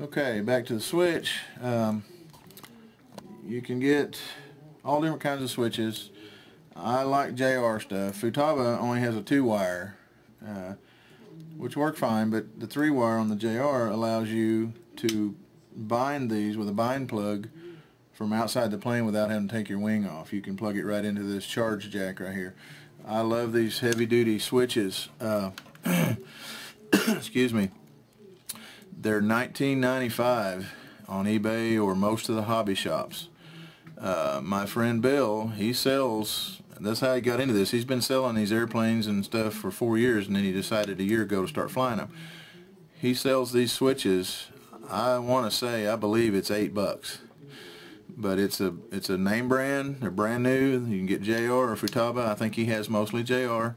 Okay, back to the switch. You can get all different kinds of switches. I like JR stuff. Futaba only has a 2-wire, which work fine, but the 3-wire on the JR allows you to bind these with a bind plug from outside the plane without having to take your wing off. You can plug it right into this charge jack right here. I love these heavy-duty switches. Excuse me. They're $19.95 on eBay or most of the hobby shops. My friend Bill, he sells, that's how he got into this. He's been selling these airplanes and stuff for 4 years, and then he decided a year ago to start flying them. He sells these switches, I want to say, I believe it's $8. But it's a name brand. They're brand new. You can get JR or Futaba. I think he has mostly JR.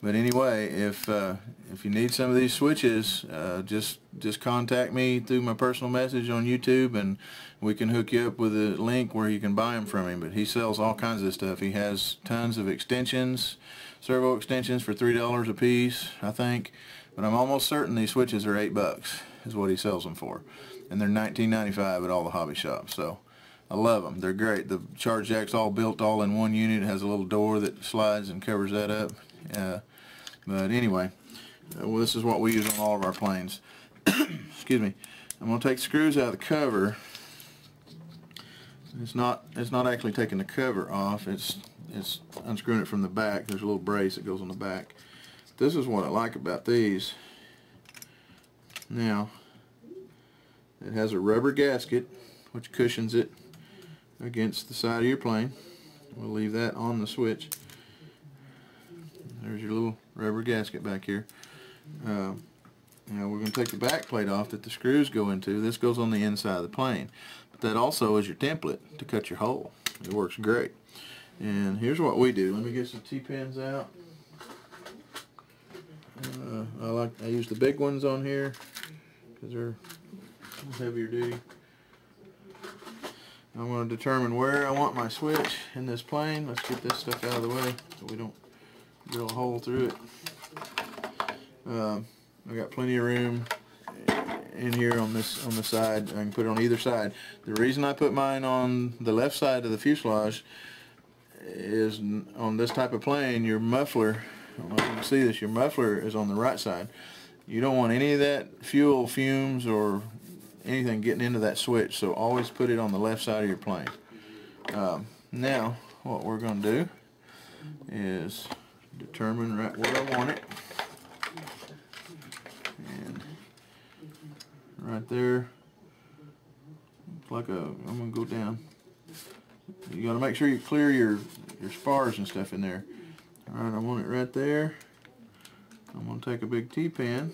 But anyway, if you need some of these switches, just contact me through my personal message on YouTube, and we can hook you up with a link where you can buy them from him. But he sells all kinds of stuff. He has tons of extensions, servo extensions for $3 a piece, I think. But I'm almost certain these switches are $8 is what he sells them for, and they're $19.95 at all the hobby shops. So I love them. They're great. The charge jack's all built all in one unit. It has a little door that slides and covers that up. But anyway, well, this is what we use on all of our planes. Excuse me. I'm going to take screws out of the cover. It's not actually taking the cover off. It's unscrewing it from the back. There's a little brace that goes on the back. This is what I like about these. Now, it has a rubber gasket which cushions it against the side of your plane. We'll leave that on the switch. There's your little rubber gasket back here. Now we're going to take the back plate off that the screws go into. This goes on the inside of the plane. But that also is your template to cut your hole. It works great. And here's what we do. Let me get some T-pins out. I use the big ones on here because they're heavier duty. I'm going to determine where I want my switch in this plane. Let's get this stuff out of the way so we don't drill a hole through it. I got plenty of room in here on the side. I can put it on either side. The reason I put mine on the left side of the fuselage is on this type of plane, your muffler, I don't know if you can see this, your muffler is on the right side. You don't want any of that fuel, fumes, or anything getting into that switch, so always put it on the left side of your plane. Now, what we're going to do is determine right where I want it. And right there, like I'm going to go down. You got to make sure you clear your spars and stuff in there. Alright, I want it right there. I'm going to take a big T-pin,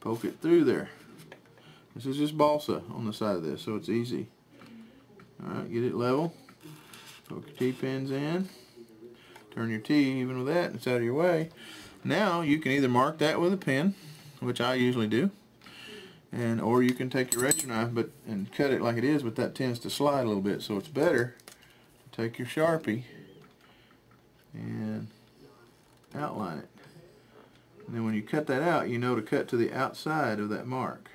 poke it through there. This is just balsa on the side of this, so it's easy. Alright, get it level. Poke your T-pins in. Turn your T even with that, it's out of your way. Now you can either mark that with a pen, which I usually do, or you can take your razor knife and cut it like it is, but that tends to slide a little bit, so it's better to take your Sharpie and outline it. And then when you cut that out, you know to cut to the outside of that mark.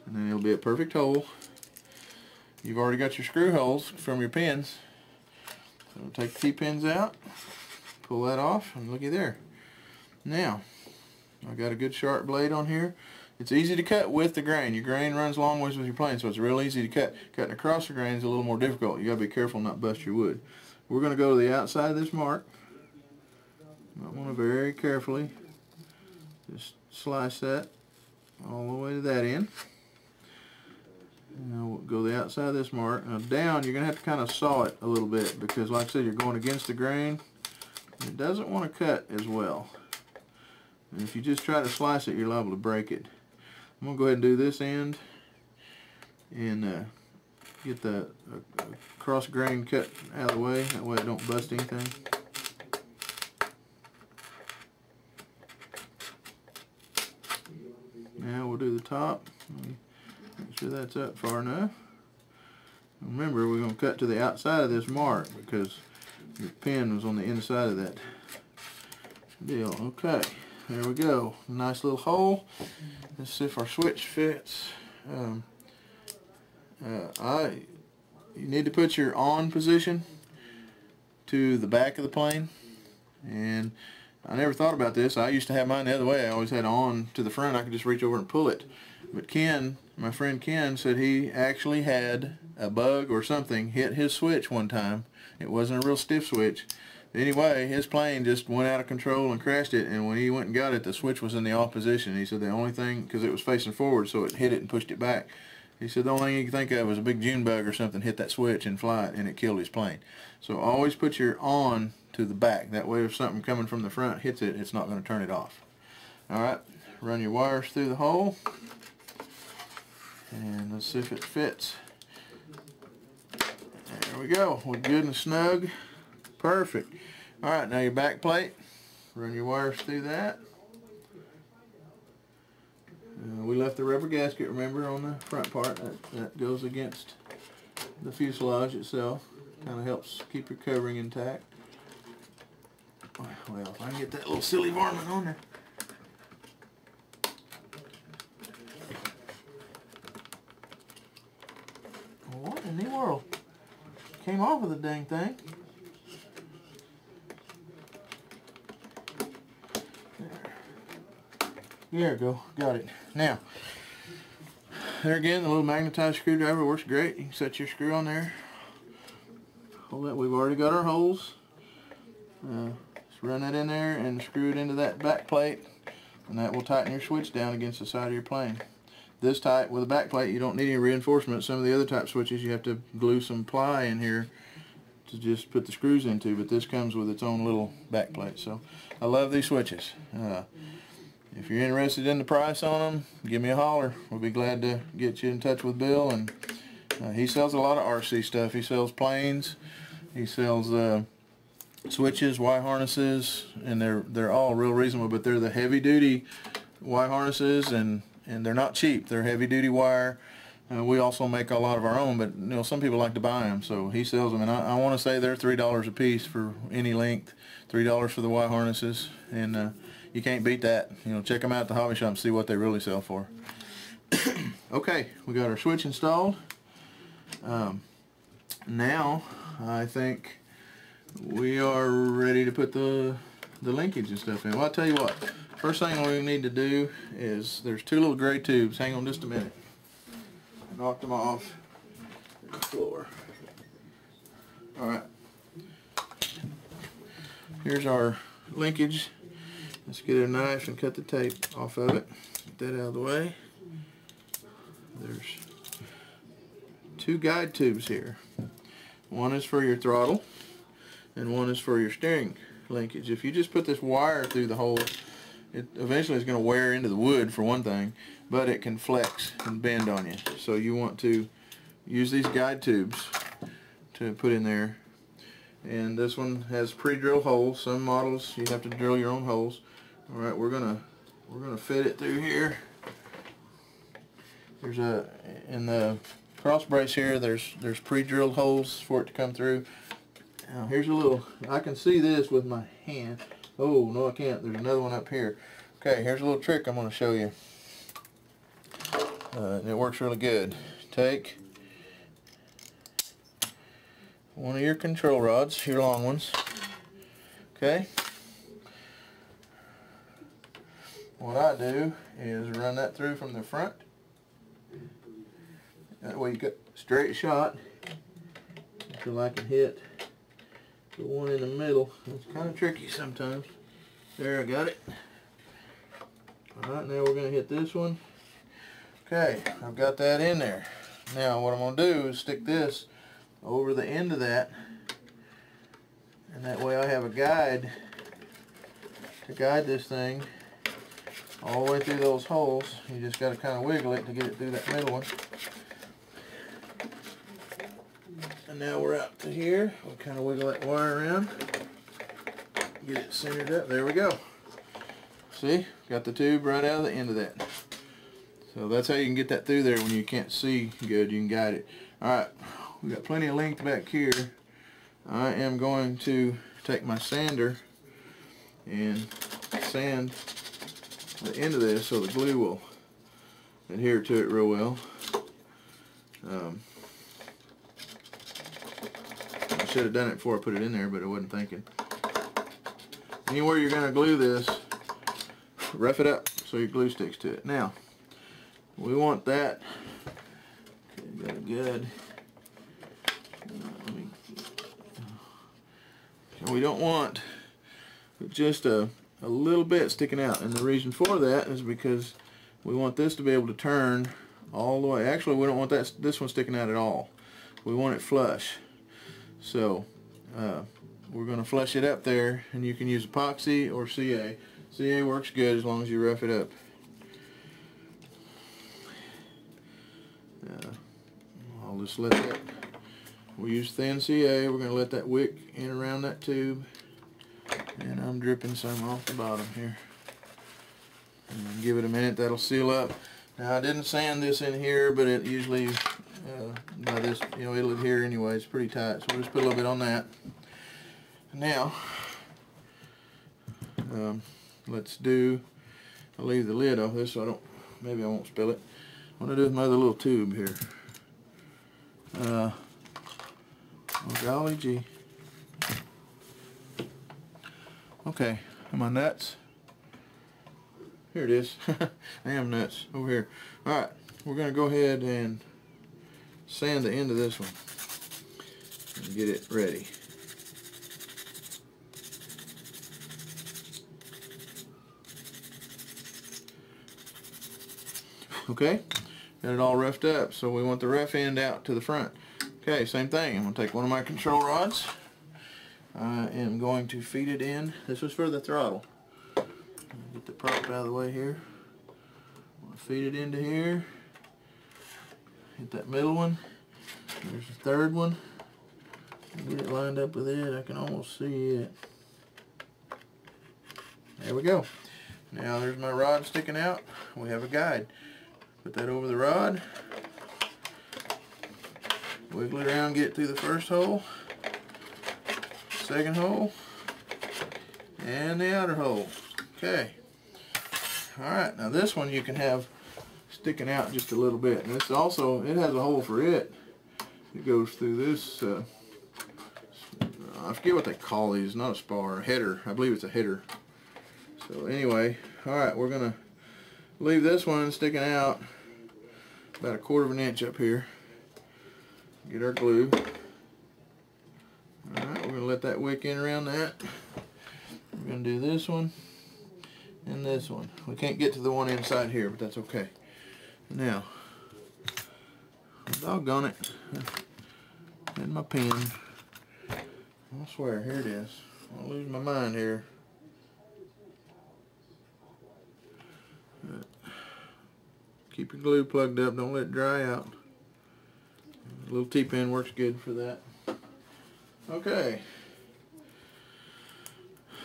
And then it'll be a perfect hole. You've already got your screw holes from your pins. So take the T-pins out, pull that off, and looky there. Now, I've got a good sharp blade on here. It's easy to cut with the grain. Your grain runs long ways with your plane, so it's real easy to cut. Cutting across the grain is a little more difficult. You got to be careful not to bust your wood. We're going to go to the outside of this mark. You might want to very carefully just slice that all the way to that end. Now we'll go to the outside of this mark. Now down, you're going to have to kind of saw it a little bit because, like I said, you're going against the grain. It doesn't want to cut as well. And if you just try to slice it, you're liable to break it. I'm going to go ahead and do this end and get the cross grain cut out of the way. That way it don't bust anything. Now we'll do the top. Make sure that's up far enough. Remember, we're going to cut to the outside of this mark because your pin was on the inside of that deal. Okay, there we go. Nice little hole. Let's see if our switch fits. you need to put your on position to the back of the plane, and I never thought about this. I used to have mine the other way. I always had on to the front. I could just reach over and pull it. But Ken, my friend Ken, said he actually had a bug or something hit his switch one time. It wasn't a real stiff switch. Anyway, his plane just went out of control and crashed it, and when he went and got it, the switch was in the off position. He said the only thing, because it was facing forward, so it hit it and pushed it back. He said the only thing he could think of was a big June bug or something hit that switch in flight, and it killed his plane. So always put your on to the back. That way if something coming from the front hits it, it's not going to turn it off. Alright, run your wires through the hole, and let's see if it fits. There we go. We're good and snug. Perfect. Alright, now your back plate. Run your wires through that. We left the rubber gasket, remember, on the front part. That goes against the fuselage itself. Kind of helps keep your covering intact. Well, if I can get that little silly varmint on there. What in the world? Came off of the dang thing. There we go. Got it. Now, there again, the little magnetized screwdriver works great. You can set your screw on there. Hold that. We've already got our holes. Just run that in there and screw it into that back plate, and that will tighten your switch down against the side of your plane. This type with a back plate, you don't need any reinforcement. Some of the other type switches, you have to glue some ply in here to just put the screws into, but this comes with its own little back plate. So I love these switches. If you're interested in the price on them, give me a holler. We'll be glad to get you in touch with Bill. And he sells a lot of RC stuff. He sells planes. He sells switches, Y harnesses, and they're all real reasonable. But they're the heavy-duty Y harnesses, and they're not cheap. They're heavy-duty wire. We also make a lot of our own, but you know, some people like to buy them, so he sells them. And I want to say they're $3 a piece for any length. $3 for the Y harnesses, and you can't beat that. You know, check them out at the hobby shop and see what they really sell for. Okay, we got our switch installed. Now I think we are ready to put the linkage and stuff in. Well, I'll tell you what. First thing we need to do is there's two little gray tubes. Hang on just a minute. I knocked them off the floor. All right. Here's our linkage. Let's get a knife and cut the tape off of it. Get that out of the way. There's two guide tubes here. One is for your throttle and one is for your steering linkage. If you just put this wire through the hole, it eventually is going to wear into the wood for one thing, but it can flex and bend on you. So you want to use these guide tubes to put in there. And this one has pre-drilled holes. Some models you have to drill your own holes. All right, we're gonna fit it through here. There's in the cross brace here. There's pre-drilled holes for it to come through. Now here's a little. I can see this with my hand. Oh no, I can't. There's another one up here. Okay, here's a little trick I'm going to show you. And it works really good. Take one of your control rods, your long ones. Okay. What I do is run that through from the front. That way you get a straight shot until I can hit the one in the middle. It's kind of tricky sometimes. There, I got it. Alright, now we're going to hit this one. Okay, I've got that in there. Now what I'm going to do is stick this over the end of that, and that way I have a guide to guide this thing all the way through those holes. You just got to kind of wiggle it to get it through that middle one. And now we're out to here. We'll kind of wiggle that wire around, get it centered up. There we go. See, got the tube right out of the end of that. So that's how you can get that through there when you can't see good. You can guide it. Alright, we got plenty of length back here. I am going to take my sander and sand the end of this so the glue will adhere to it real well. I should have done it before I put it in there, but I wasn't thinking. Anywhere you're going to glue this, rough it up so your glue sticks to it. Now, we want that. Okay, got it good. We don't want just a little bit sticking out, and the reason for that is because we want this to be able to turn all the way. Actually, we don't want this one sticking out at all. We want it flush. So we're going to flush it up there, and you can use epoxy or CA. CA works good as long as you rough it up. I'll just let that. We use thin CA. We're going to let that wick in around that tube, and I'm dripping some off the bottom here. And give it a minute. That'll seal up. Now, I didn't sand this in here, but it usually by this, you know, it'll adhere anyway. It's pretty tight, so we'll just put a little bit on that. Now, let's do. I'll leave the lid off this so I don't. Maybe I won't spill it. I'm gonna do with my other little tube here. Oh golly gee. Okay, am I nuts? Here it is. I am nuts over here. Alright, we're going to go ahead and sand the end of this one and get it ready. Okay, got it all roughed up, so we want the rough end out to the front. Okay, same thing. I'm going to take one of my control rods. I am going to feed it in. This was for the throttle. Get the prop out of the way here. I'm going to feed it into here. Hit that middle one. There's the third one. Get it lined up with it. I can almost see it. There we go. Now there's my rod sticking out. We have a guide. Put that over the rod. Wiggle it around, get it through the first hole, second hole, and the outer hole. Okay. Alright, now this one you can have sticking out just a little bit. And this also, it has a hole for it. It goes through this, I forget what they call these, not a spar, a header. I believe it's a header. So anyway, alright, we're going to leave this one sticking out about 1/4 inch up here. Get our glue. Alright, we're going to let that wick in around that. We're going to do this one and this one. We can't get to the one inside here, but that's okay. Now, doggone it. And my pen. I swear, here it is. I'll lose my mind here. Keep your glue plugged up. Don't let it dry out. A little T-pin works good for that. Okay.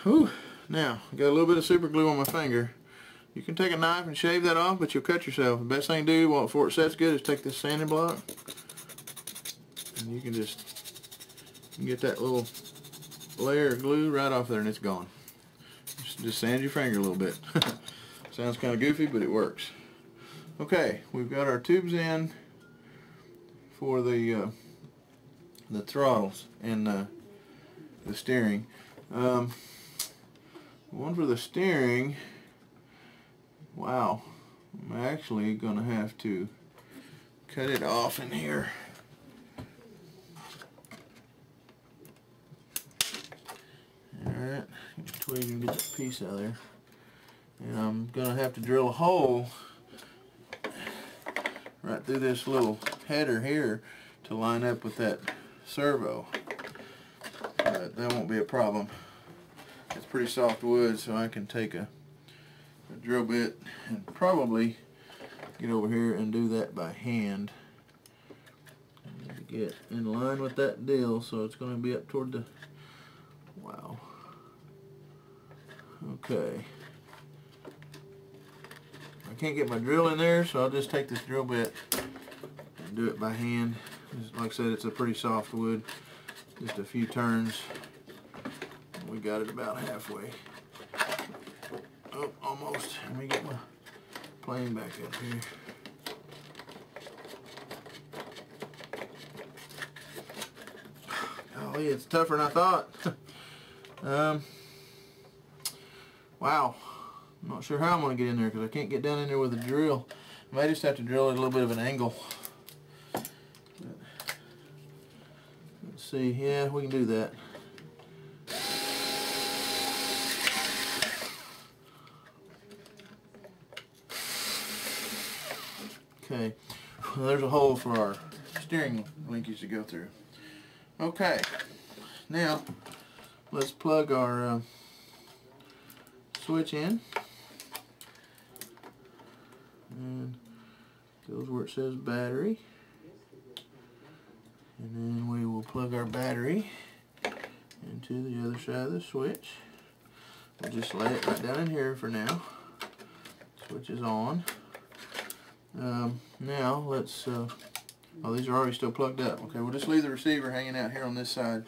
Whew. Now, I got a little bit of super glue on my finger. You can take a knife and shave that off, but you'll cut yourself. The best thing to do before it sets good is take this sanding block, and you can get that little layer of glue right off there, and it's gone. Just sand your finger a little bit. Sounds kind of goofy, but it works. Okay, we've got our tubes in for the throttles and the steering. One for the steering. Wow, I'm actually gonna have to cut it off in here. Alright, get the twig and get that piece out of there. And I'm gonna have to drill a hole right through this little header here to line up with that servo. But that won't be a problem. It's pretty soft wood, so I can take a drill bit and probably get over here and do that by hand. Get in line with that deal, so it's going to be up toward the... Wow. Okay. I can't get my drill in there, so I'll just take this drill bit and do it by hand. Like I said, it's a pretty soft wood. Just a few turns. We got it about halfway. Oh, almost. Let me get my plane back up here. Golly, it's tougher than I thought. Wow. I'm not sure how I'm going to get in there because I can't get down in there with a drill. I might just have to drill at a little bit of an angle. But let's see. Yeah, we can do that. Okay. Well, there's a hole for our steering linkage to go through. Okay. Now, let's plug our switch in, and goes where it says battery, and then we will plug our battery into the other side of the switch. We'll just lay it right down in here for now. Switch is on. Now let's oh, these are already still plugged up. Okay, we'll just leave the receiver hanging out here on this side,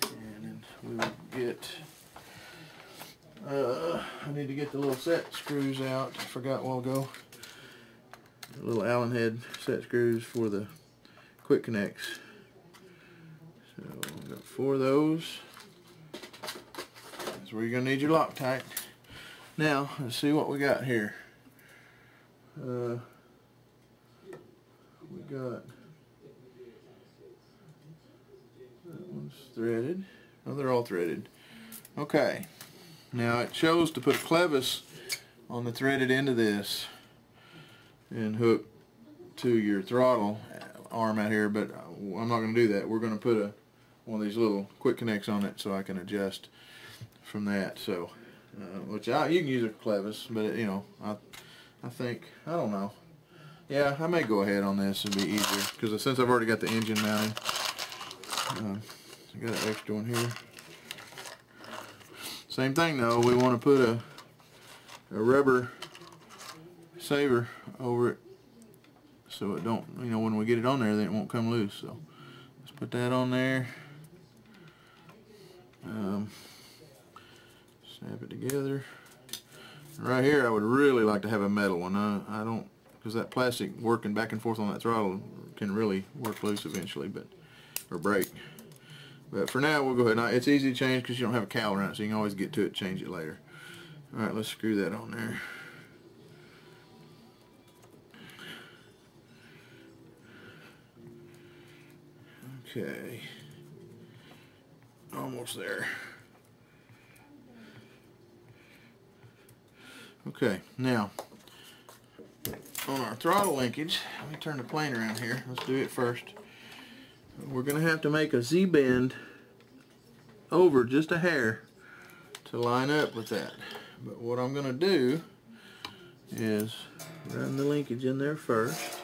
and then we will get I need to get the little set screws out. I forgot a while ago. The little Allen head set screws for the quick connects. So I've got 4 of those. That's where you're going to need your Loctite. Now, let's see what we got here. We got, that one's threaded. Oh, they're all threaded. Okay. Now it shows to put a clevis on the threaded end of this and hook to your throttle arm out here, but I'm not going to do that. We're going to put one of these little quick connects on it so I can adjust from that. So, you can use a clevis, but you know, I think, I don't know. Yeah, I may go ahead on this. It'll be easier because since I've already got the engine mounted, I got an extra one here. Same thing though, we want to put a rubber saver over it so it don't, you know, when we get it on there, then it won't come loose. So let's put that on there. Snap it together. Right here, I would really like to have a metal one. I don't, because that plastic working back and forth on that throttle can really work loose eventually, or break. But for now, we'll go ahead. Now, it's easy to change because you don't have a cowl around it, so you can always get to it and change it later. Alright, let's screw that on there. Okay. Almost there. Okay, now, on our throttle linkage, let me turn the plane around here. Let's do it first. We're going to have to make a Z-bend over just a hair to line up with that. But what I'm going to do is run the linkage in there first.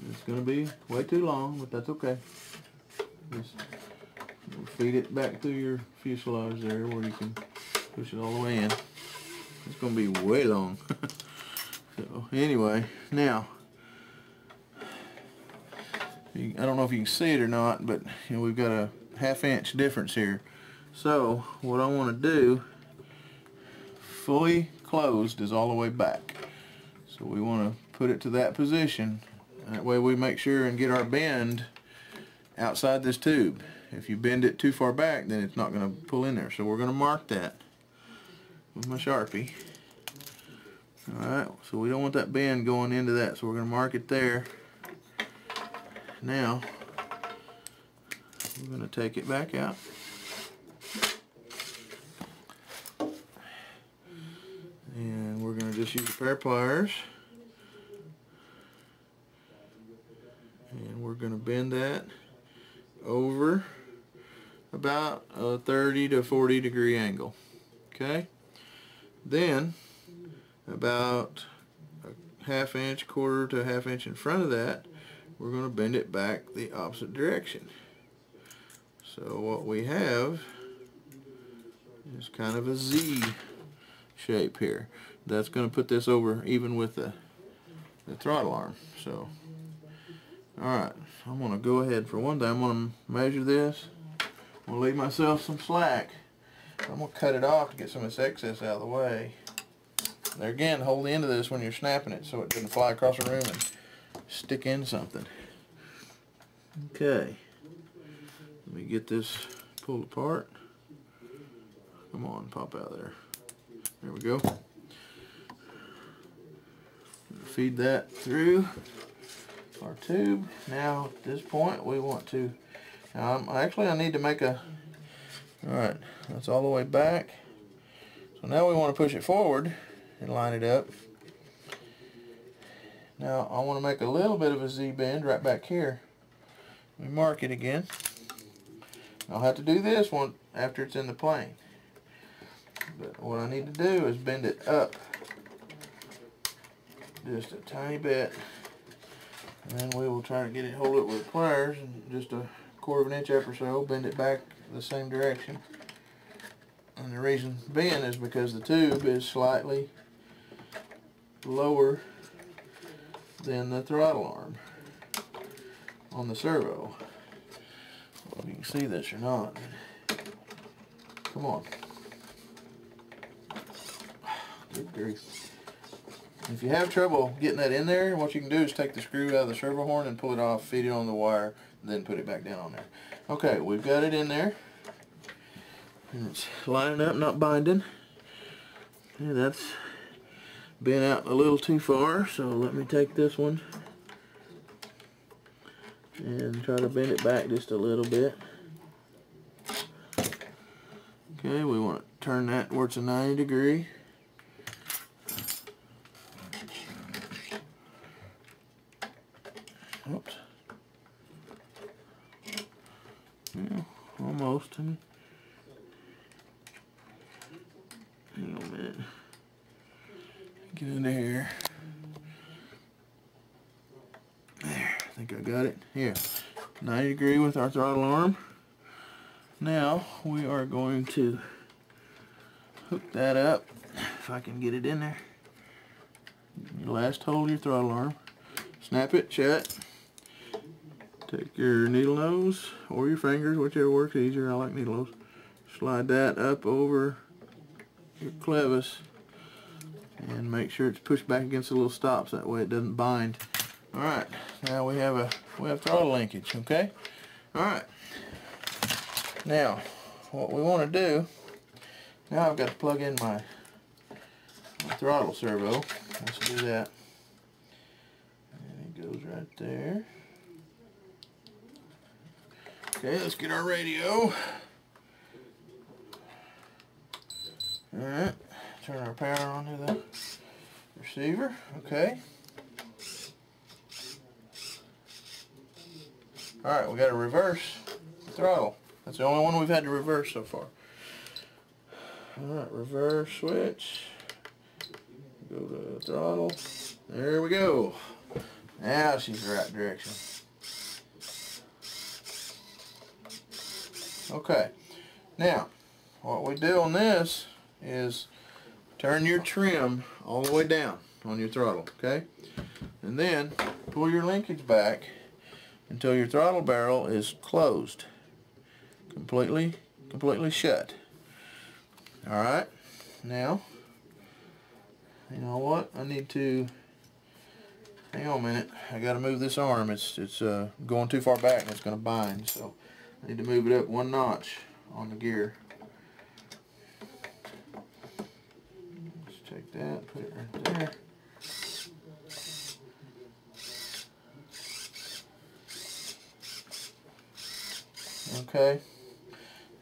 It's going to be way too long, but that's okay. Just feed it back through your fuselage there where you can push it all the way in. It's going to be way long. So anyway, now, I don't know if you can see it or not, but you know, we've got a 1/2 inch difference here. So what I want to do, fully closed, is all the way back. So we want to put it to that position. That way we make sure and get our bend outside this tube. If you bend it too far back, then it's not going to pull in there. So we're going to mark that with my Sharpie. Alright, so we don't want that bend going into that, so we're going to mark it there. Now, we're going to take it back out. And we're going to just use a pair of pliers. And we're going to bend that over about a 30 to 40 degree angle. Okay? Then, about a 1/2 inch, 1/4 to 1/2 inch in front of that, we're going to bend it back the opposite direction. So what we have is kind of a Z shape here. That's going to put this over even with the throttle arm. So, alright, I'm going to go ahead for one thing. I'm going to measure this. I'm going to leave myself some slack. I'm going to cut it off to get some of this excess out of the way. There again, hold the end of this when you're snapping it so it doesn't fly across the room and stick in something. Okay, let me get this pulled apart. Come on, pop out there. There we go. Feed that through our tube. Now at this point we want to, actually I need to make a, alright, that's all the way back. So now we want to push it forward and line it up. Now I want to make a little bit of a Z-bend right back here. Let me mark it again. I'll have to do this one after it's in the plane. But what I need to do is bend it up just a tiny bit, and then we will try to get it, hold it with pliers, and just a quarter of an inch up or so, bend it back the same direction. And the reason being is because the tube is slightly lower than the throttle arm on the servo. Well, if you can see this or not. Come on. Good grief. If you have trouble getting that in there, what you can do is take the screw out of the servo horn and pull it off, feed it on the wire, then put it back down on there. Okay, we've got it in there. And it's lining up, not binding. And that's been out a little too far, so let me take this one and try to bend it back just a little bit. Okay, we want to turn that where it's a 90 degree. Oops. Yeah, almost. Hang on a minute. Get in there. There, I think I got it. Here, 90 degree with our throttle arm. Now we are going to hook that up, if I can get it in there. Your last hold your throttle arm. Snap it shut. Take your needle nose or your fingers, whichever works easier. I like needle nose. Slide that up over your clevis and make sure it's pushed back against the little stops. That way it doesn't bind. All right, now we have throttle linkage. Okay. All right. Now, what we want to do. Now I've got to plug in my throttle servo. Let's do that. And it goes right there. Okay, let's get our radio. Alright, turn our power on to the receiver. Okay. Alright, we got to reverse the throttle. That's the only one we've had to reverse so far. Alright, reverse switch. Go to throttle. There we go. Now she's the right direction. Okay, now what we do on this is turn your trim all the way down on your throttle, okay? And then pull your linkage back until your throttle barrel is closed, completely shut. Alright, now, you know what? I need to, hang on a minute, I gotta move this arm. It's going too far back and it's gonna bind, so I need to move it up one notch on the gear. Let's take that, put it right there. Okay,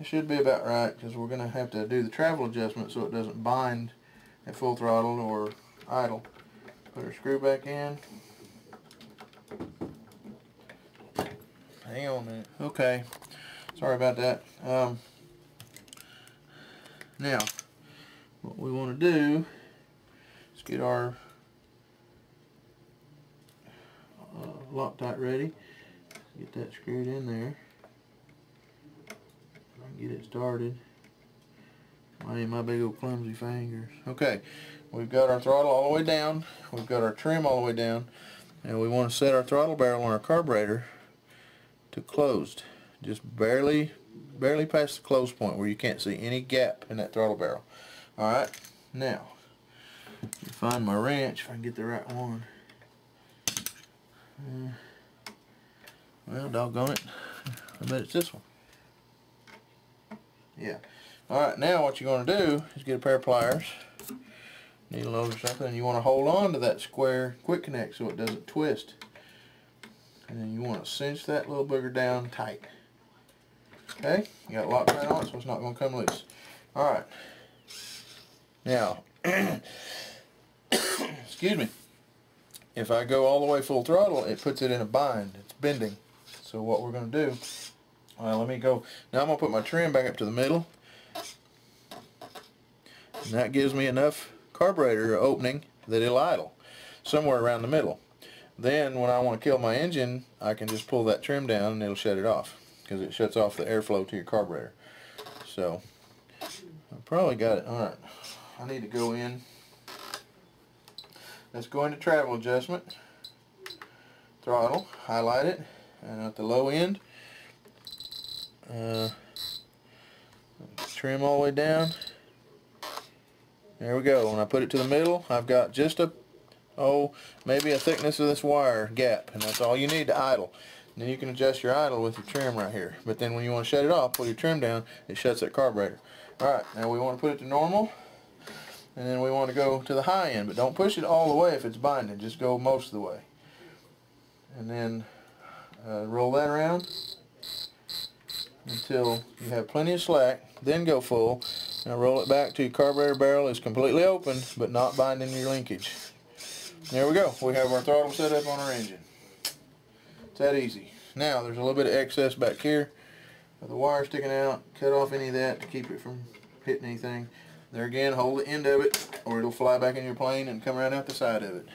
it should be about right because we're going to have to do the travel adjustment so it doesn't bind at full throttle or idle. Put our screw back in. Hang on a minute. Okay. Sorry about that. Now, what we want to do is get our Loctite ready. Get that screwed in there. Get it started. My big old clumsy fingers. Okay, we've got our throttle all the way down. We've got our trim all the way down. And we want to set our throttle barrel on our carburetor to closed. Just barely past the close point where you can't see any gap in that throttle barrel. Alright, now, find my wrench if I can get the right one. Well, doggone it. I bet it's this one. Yeah. Alright, now what you're going to do is get a pair of pliers, needle nose or something, and you want to hold on to that square quick connect so it doesn't twist. And then you want to cinch that little booger down tight. Okay? You got it locked right on it so it's not going to come loose. Alright. Now, excuse me. If I go all the way full throttle, it puts it in a bind. It's bending. So what we're going to do, let me go. Now I'm going to put my trim back up to the middle. And that gives me enough carburetor opening that it'll idle somewhere around the middle. Then when I want to kill my engine, I can just pull that trim down and it'll shut it off, because it shuts off the airflow to your carburetor. So I probably got it. Alright, I need to go in. Let's go into travel adjustment, throttle, highlight it, and at the low end, trim all the way down. There we go. When I put it to the middle, I've got just maybe a thickness of this wire gap, and that's all you need to idle. And then you can adjust your idle with your trim right here. But then when you want to shut it off, pull your trim down, it shuts that carburetor. Alright, now we want to put it to normal, and then we want to go to the high end, but don't push it all the way if it's binding, just go most of the way. And then roll that around until you have plenty of slack, then go full. Now roll it back till your carburetor barrel is completely open but not binding your linkage. There we go. We have our throttle set up on our engine. It's that easy. Now there's a little bit of excess back here with the wire sticking out. Cut off any of that to keep it from hitting anything. There again, hold the end of it or it'll fly back in your plane and come right out the side of it.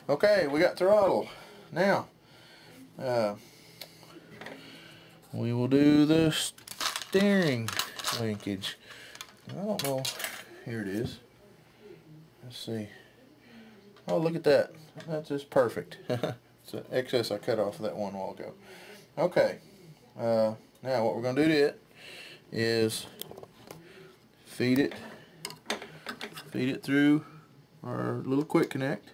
Okay, we got throttle. Now we will do the steering linkage. I don't know. Here it is. Let's see. Oh, look at that. That's just perfect. It's an excess I cut off of that one while ago. Okay. Now what we're going to do to it is feed it through our little quick connect.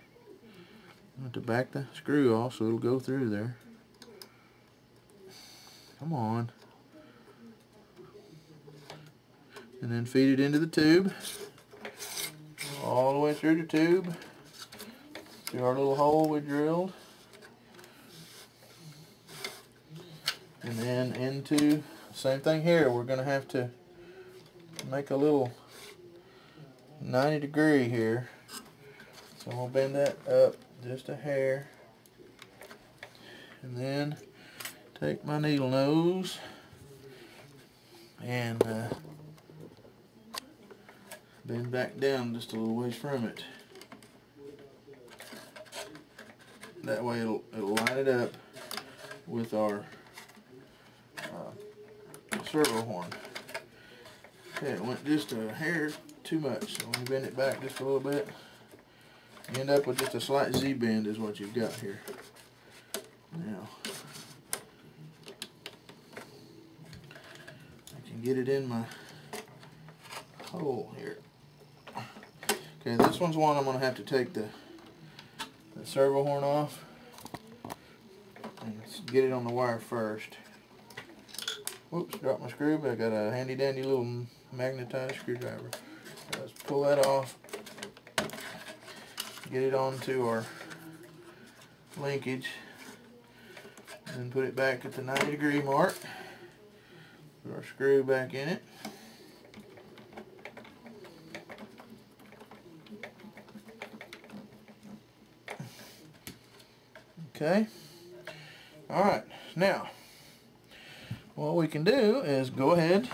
I have to back the screw off so it'll go through there. Come on. And then feed it into the tube, all the way through the tube, through our little hole we drilled, and then into, same thing here, we're going to have to make a little 90 degree here, so we'll bend that up just a hair, and then take my needle nose and bend back down just a little ways from it. That way it'll line it up with our servo horn. Okay, it went just a hair too much, so when you bend it back just a little bit, you end up with just a slight Z bend is what you've got here. Now, I can get it in my hole here. Okay, this one's one I'm going to have to take the servo horn off and get it on the wire first. Whoops, dropped my screw, but I got a handy dandy little magnetized screwdriver. So let's pull that off, get it onto our linkage, and put it back at the 90 degree mark. Put our screw back in it. Okay. Alright, now what we can do is go ahead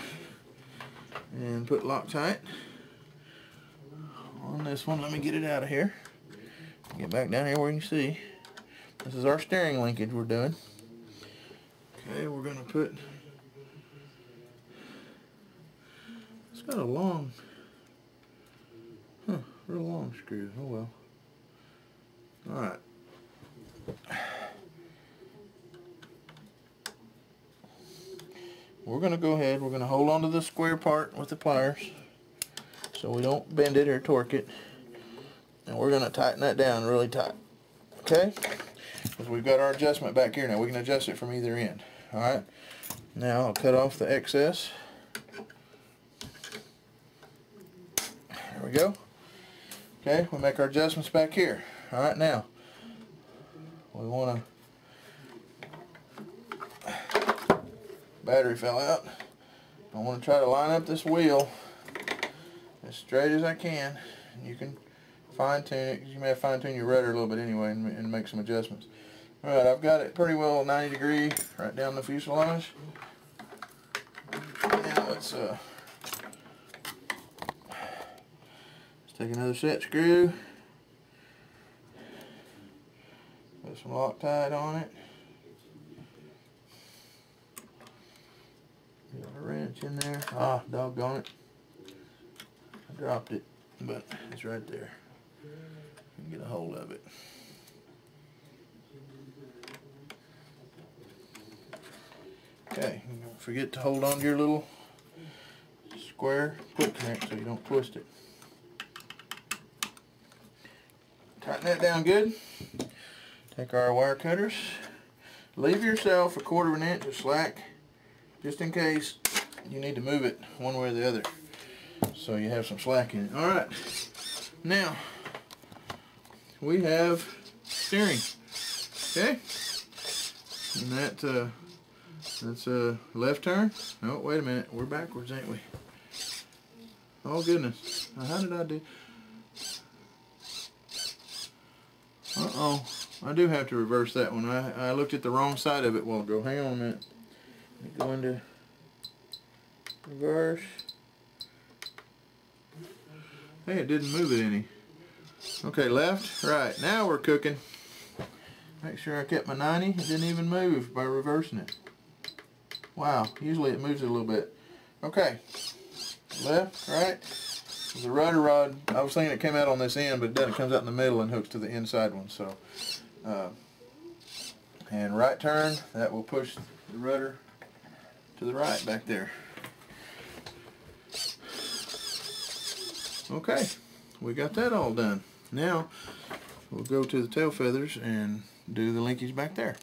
and put Loctite on this one. Let me get it out of here. Get back down here where you can see. This is our steering linkage we're doing. Okay, we're going to put, it's got a long, real long screw. Oh well. Alright. We're going to go ahead, we're going to hold on to the square part with the pliers so we don't bend it or torque it, and we're going to tighten that down really tight. Okay, because we've got our adjustment back here now. We can adjust it from either end. Alright, now I'll cut off the excess. There we go. Okay, we make our adjustments back here. Alright, now we want to, battery fell out. I want to try to line up this wheel as straight as I can. You can fine tune it, because you may have fine tune your rudder a little bit anyway and make some adjustments. Alright, I've got it pretty well 90 degree right down the fuselage. Now let's take another set screw, put some Loctite on it, got a wrench in there. Ah, doggone it, I dropped it, but it's right there. You can get a hold of it. Okay, don't forget to hold on to your little square quick connect so you don't twist it. Tighten that down good. Take our wire cutters. Leave yourself 1/4 of an inch of slack just in case you need to move it one way or the other, so you have some slack in it. Alright, now we have steering. Okay, and that's a left turn. Oh, wait a minute, we're backwards, ain't we? Oh goodness, now, how did I do? Uh-oh, I do have to reverse that one. I looked at the wrong side of it a while ago. Hang on a minute. Let me go into reverse. Hey, it didn't move it any. Okay, left, right. Now we're cooking. Make sure I kept my 90. It didn't even move by reversing it. Wow, usually it moves it a little bit. Okay, left, right. The rudder rod, I was thinking it came out on this end, but it doesn't. It comes out in the middle and hooks to the inside one. So, and right turn, that will push the rudder to the right back there. Okay, we got that all done. Now we'll go to the tail feathers and do the linkage back there.